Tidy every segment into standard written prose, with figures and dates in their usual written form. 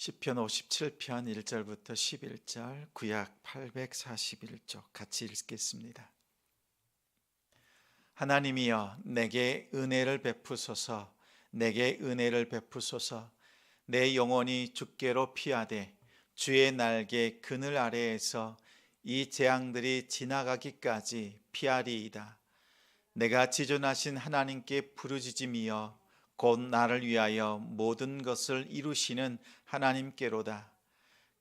시편 57편 1절부터 11절, 구약 841쪽 같이 읽겠습니다. 하나님이여, 내게 은혜를 베푸소서. 내게 은혜를 베푸소서. 내 영혼이 주께로 피하되 주의 날개 그늘 아래에서 이 재앙들이 지나가기까지 피하리이다. 내가 지존하신 하나님께 부르짖으며 곧 나를 위하여 모든 것을 이루시는 하나님께로다.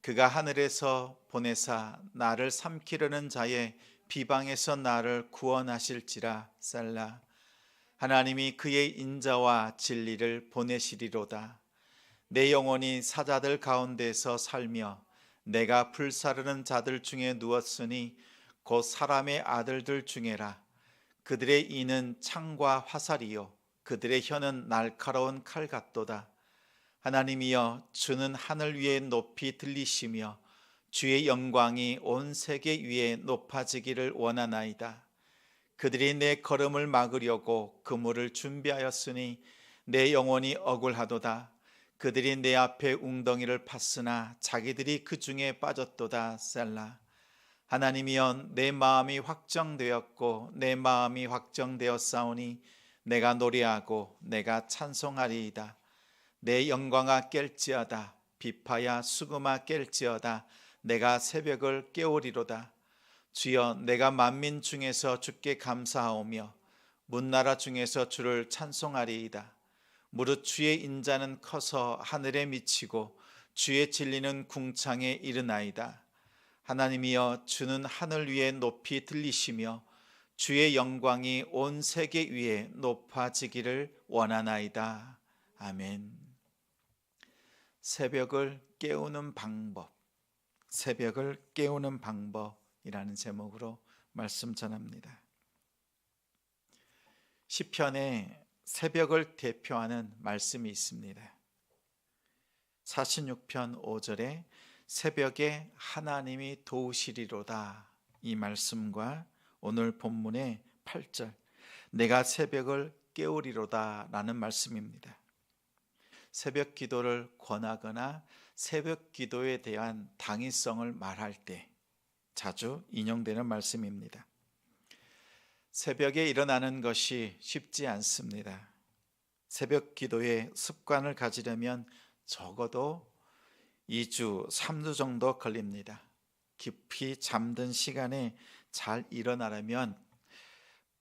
그가 하늘에서 보내사 나를 삼키려는 자의 비방에서 나를 구원하실지라. 셀라. 하나님이 그의 인자와 진리를 보내시리로다. 내 영혼이 사자들 가운데서 살며 내가 불사르는 자들 중에 누웠으니 곧 사람의 아들들 중에라. 그들의 이는 창과 화살이요 그들의 혀는 날카로운 칼 같도다. 하나님이여, 주는 하늘 위에 높이 들리시며 주의 영광이 온 세계 위에 높아지기를 원하나이다. 그들이 내 걸음을 막으려고 그물을 준비하였으니 내 영혼이 억울하도다. 그들이 내 앞에 웅덩이를 팠으나 자기들이 그 중에 빠졌도다. 셀라. 하나님이여, 내 마음이 확정되었고 내 마음이 확정되었사오니 내가 노래하고 내가 찬송하리이다. 내 영광아 깰지어다. 비파야 수금아 깰지어다. 내가 새벽을 깨우리로다. 주여, 내가 만민 중에서 주께 감사하오며 문나라 중에서 주를 찬송하리이다. 무릇 주의 인자는 커서 하늘에 미치고 주의 진리는 궁창에 이르나이다. 하나님이여, 주는 하늘 위에 높이 들리시며 주의 영광이 온 세계 위에 높아지기를 원하나이다. 아멘. 새벽을 깨우는 방법, 새벽을 깨우는 방법이라는 제목으로 말씀 전합니다. 시편에 새벽을 대표하는 말씀이 있습니다. 46편 5절에 새벽에 하나님이 도우시리로다, 이 말씀과 오늘 본문의 8절 내가 새벽을 깨우리로다 라는 말씀입니다. 새벽 기도를 권하거나 새벽 기도에 대한 당위성을 말할 때 자주 인용되는 말씀입니다. 새벽에 일어나는 것이 쉽지 않습니다. 새벽 기도의 습관을 가지려면 적어도 2주, 3주 정도 걸립니다. 깊이 잠든 시간에 잘 일어나려면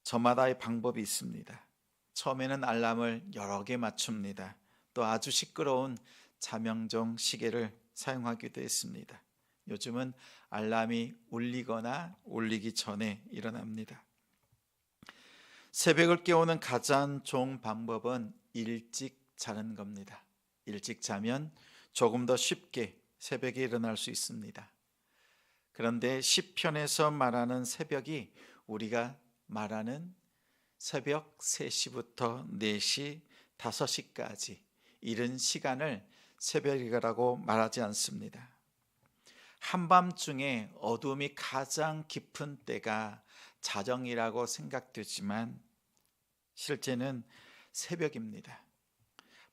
저마다의 방법이 있습니다. 처음에는 알람을 여러 개 맞춥니다. 또 아주 시끄러운 자명종 시계를 사용하기도 했습니다. 요즘은 알람이 울리거나 울리기 전에 일어납니다. 새벽을 깨우는 가장 좋은 방법은 일찍 자는 겁니다. 일찍 자면 조금 더 쉽게 새벽에 일어날 수 있습니다. 그런데 시편에서 말하는 새벽이 우리가 말하는 새벽 3시부터 4시, 5시까지 이른 시간을 새벽이라고 말하지 않습니다. 한밤중에 어둠이 가장 깊은 때가 자정이라고 생각되지만 실제는 새벽입니다.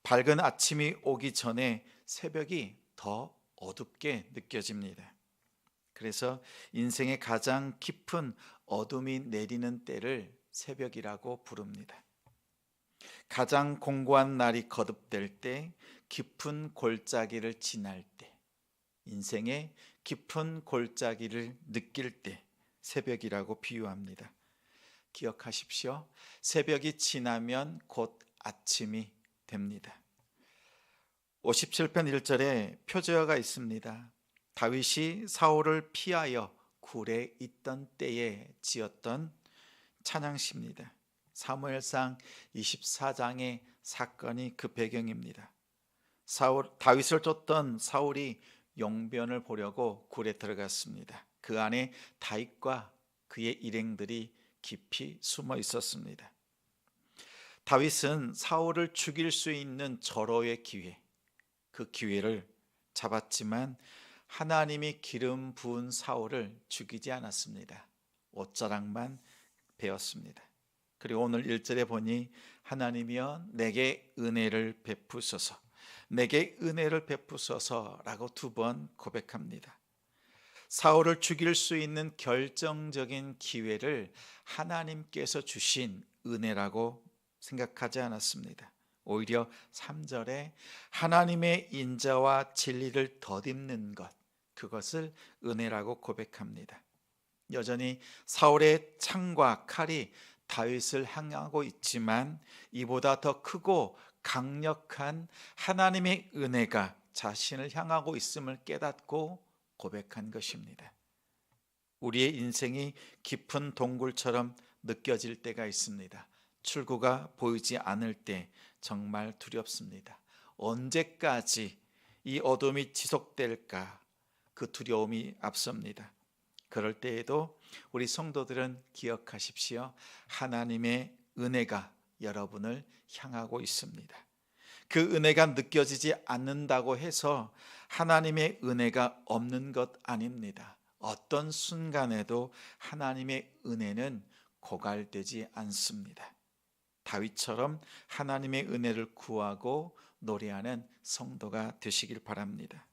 밝은 아침이 오기 전에 새벽이 더 어둡게 느껴집니다. 그래서 인생의 가장 깊은 어둠이 내리는 때를 새벽이라고 부릅니다. 가장 공고한 날이 거듭될 때, 깊은 골짜기를 지날 때, 인생의 깊은 골짜기를 느낄 때 새벽이라고 비유합니다. 기억하십시오. 새벽이 지나면 곧 아침이 됩니다. 57편 1절에 표제어가 있습니다. 다윗이 사울을 피하여 굴에 있던 때에 지었던 찬양시입니다. 사무엘상 24장의 사건이 그 배경입니다. 다윗을 쫓던 사울이 용변을 보려고 굴에 들어갔습니다. 그 안에 다윗과 그의 일행들이 깊이 숨어 있었습니다. 다윗은 사울을 죽일 수 있는 절호의 기회, 그 기회를 잡았지만 하나님이 기름 부은 사울을 죽이지 않았습니다. 옷자락만 베었습니다. 그리고 오늘 1절에 보니 하나님이여, 내게 은혜를 베푸소서. 내게 은혜를 베푸소서라고 2번 고백합니다. 사울을 죽일 수 있는 결정적인 기회를 하나님께서 주신 은혜라고 생각하지 않았습니다. 오히려 3절에 하나님의 인자와 진리를 덧입는 것, 그것을 은혜라고 고백합니다. 여전히 사울의 창과 칼이 다윗을 향하고 있지만 이보다 더 크고 강력한 하나님의 은혜가 자신을 향하고 있음을 깨닫고 고백한 것입니다. 우리의 인생이 깊은 동굴처럼 느껴질 때가 있습니다. 출구가 보이지 않을 때 정말 두렵습니다. 언제까지 이 어둠이 지속될까? 그 두려움이 앞섭니다. 그럴 때에도 우리 성도들은 기억하십시오. 하나님의 은혜가 여러분을 향하고 있습니다. 그 은혜가 느껴지지 않는다고 해서 하나님의 은혜가 없는 것 아닙니다. 어떤 순간에도 하나님의 은혜는 고갈되지 않습니다. 다윗처럼 하나님의 은혜를 구하고 노래하는 성도가 되시길 바랍니다.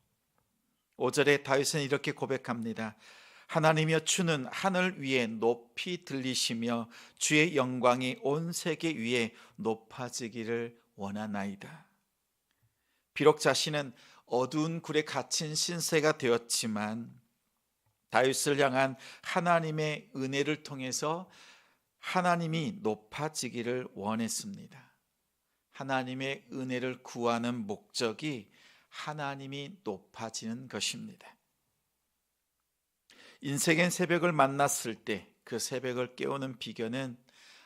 5절에 다윗은 이렇게 고백합니다. 하나님이여, 주는 하늘 위에 높이 들리시며 주의 영광이 온 세계 위에 높아지기를 원하나이다. 비록 자신은 어두운 굴에 갇힌 신세가 되었지만 다윗을 향한 하나님의 은혜를 통해서 하나님이 높아지기를 원했습니다. 하나님의 은혜를 구하는 목적이 하나님이 높아지는 것입니다. 인생의 새벽을 만났을 때 그 새벽을 깨우는 비결은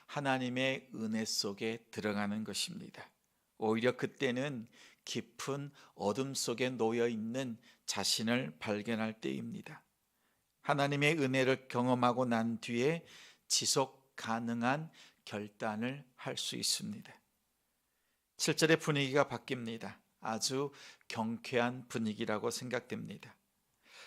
하나님의 은혜 속에 들어가는 것입니다. 오히려 그때는 깊은 어둠 속에 놓여 있는 자신을 발견할 때입니다. 하나님의 은혜를 경험하고 난 뒤에 지속 가능한 결단을 할 수 있습니다. 7절의 분위기가 바뀝니다. 아주 경쾌한 분위기라고 생각됩니다.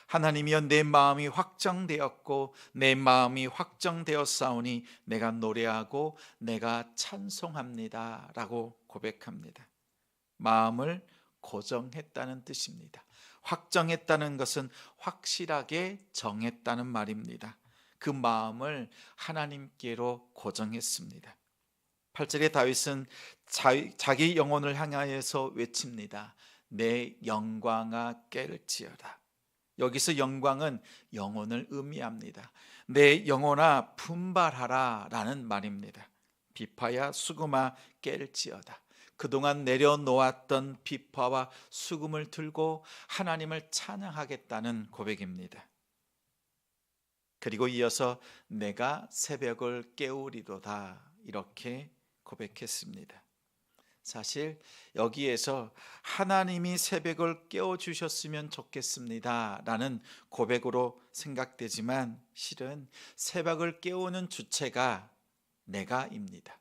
하나님이여, 내 마음이 확정되었고 내 마음이 확정되었사오니 내가 노래하고 내가 찬송합니다 라고 고백합니다. 마음을 고정했다는 뜻입니다. 확정했다는 것은 확실하게 정했다는 말입니다. 그 마음을 하나님께로 고정했습니다. 8절에 다윗은 자기 영혼을 향하여서 외칩니다. 내 영광아 깰지어다. 여기서 영광은 영혼을 의미합니다. 내 영혼아 분발하라 라는 말입니다. 비파야 수금아 깰지어다. 그동안 내려놓았던 비파와 수금을 들고 하나님을 찬양하겠다는 고백입니다. 그리고 이어서 내가 새벽을 깨우리로다 이렇게 고백했습니다. 사실 여기에서 하나님이 새벽을 깨워주셨으면 좋겠습니다 라는 고백으로 생각되지만 실은 새벽을 깨우는 주체가 내가입니다.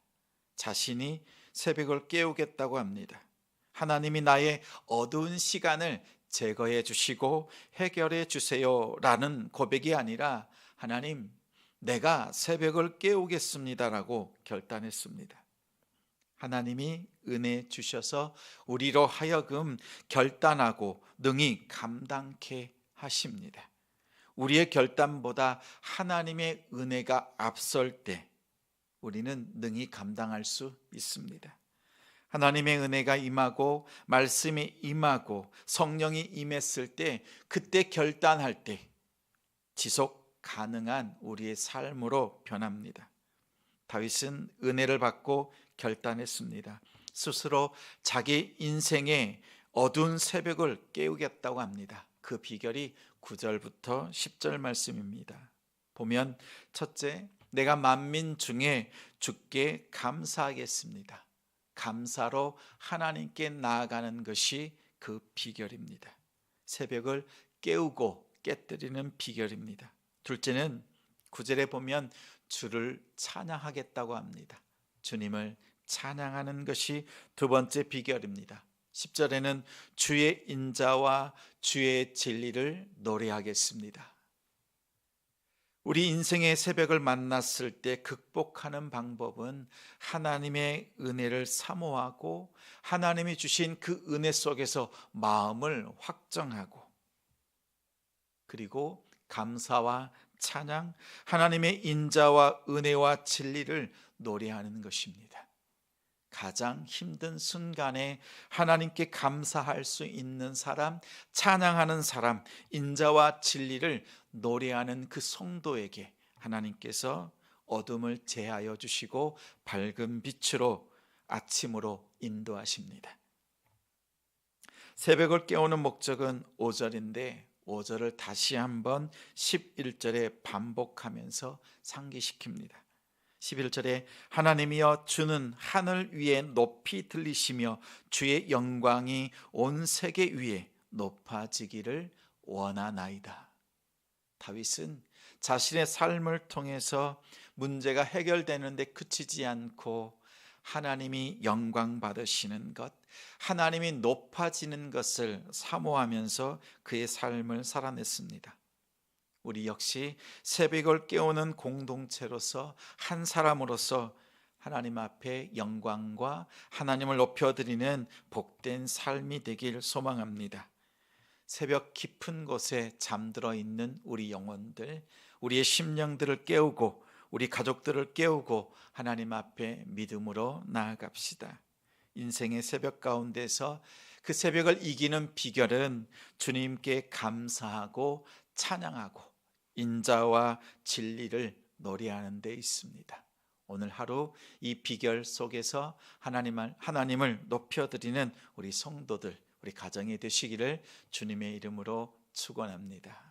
자신이 새벽을 깨우겠다고 합니다. 하나님이 나의 어두운 시간을 제거해 주시고 해결해 주세요 라는 고백이 아니라 하나님, 내가 새벽을 깨우겠습니다 라고 결단했습니다. 하나님이 은혜 주셔서 우리로 하여금 결단하고 능히 감당케 하십니다. 우리의 결단보다 하나님의 은혜가 앞설 때 우리는 능히 감당할 수 있습니다. 하나님의 은혜가 임하고 말씀이 임하고 성령이 임했을 때 그때 결단할 때 지속 가능한 우리의 삶으로 변합니다. 다윗은 은혜를 받고 결단했습니다. 스스로 자기 인생의 어두운 새벽을 깨우겠다고 합니다. 그 비결이 9절부터 10절 말씀입니다. 보면 첫째, 내가 만민 중에 주께 감사하겠습니다. 감사로 하나님께 나아가는 것이 그 비결입니다. 새벽을 깨우고 깨뜨리는 비결입니다. 둘째는 9절에 보면 주를 찬양하겠다고 합니다. 주님을 찬양하는 것이 두 번째 비결입니다. 10절에는 주의 인자와 주의 진리를 노래하겠습니다. 우리 인생의 새벽을 만났을 때 극복하는 방법은 하나님의 은혜를 사모하고 하나님이 주신 그 은혜 속에서 마음을 확정하고, 그리고 감사와 찬양, 하나님의 인자와 은혜와 진리를 노래하는 것입니다. 가장 힘든 순간에 하나님께 감사할 수 있는 사람, 찬양하는 사람, 인자와 진리를 노래하는 그 성도에게 하나님께서 어둠을 제하여 주시고 밝은 빛으로, 아침으로 인도하십니다. 새벽을 깨우는 목적은 5절인데 5절을 다시 한번 11절에 반복하면서 상기시킵니다. 11절에 하나님이여 주는 하늘 위에 높이 들리시며 주의 영광이 온 세계 위에 높아지기를 원하나이다. 다윗은 자신의 삶을 통해서 문제가 해결되는데 그치지 않고 하나님이 영광 받으시는 것, 하나님이 높아지는 것을 사모하면서 그의 삶을 살아냈습니다. 우리 역시 새벽을 깨우는 공동체로서, 한 사람으로서 하나님 앞에 영광과 하나님을 높여드리는 복된 삶이 되길 소망합니다. 새벽 깊은 곳에 잠들어 있는 우리 영혼들, 우리의 심령들을 깨우고 우리 가족들을 깨우고 하나님 앞에 믿음으로 나아갑시다. 인생의 새벽 가운데서 그 새벽을 이기는 비결은 주님께 감사하고 찬양하고 인자와 진리를 노래하는 데 있습니다. 오늘 하루 이 비결 속에서 하나님을 높여드리는 우리 성도들, 우리 가정이 되시기를 주님의 이름으로 축원합니다.